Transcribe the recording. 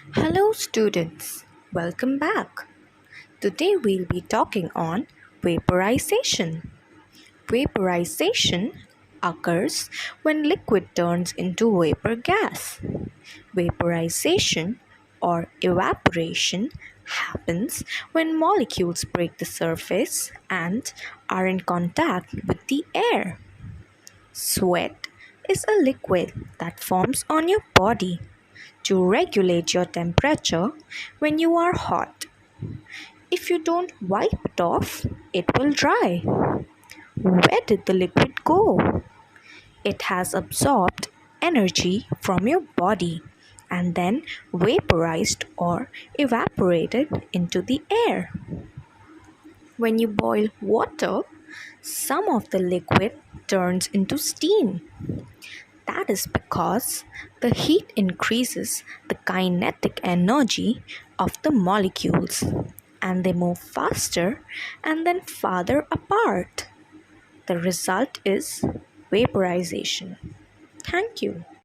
Hello students, welcome back. Today we'll be talking on vaporization. Vaporization occurs when liquid turns into vapor gas. Vaporization or evaporation happens when molecules break the surface and are in contact with the air. Sweat is a liquid that forms on your body to regulate your temperature when you are hot. If you don't wipe it off, it will dry. Where did the liquid go? It has absorbed energy from your body and then vaporized or evaporated into the air. When you boil water, some of the liquid turns into steam. That is because the heat increases the kinetic energy of the molecules and they move faster and then farther apart. The result is vaporization. Thank you.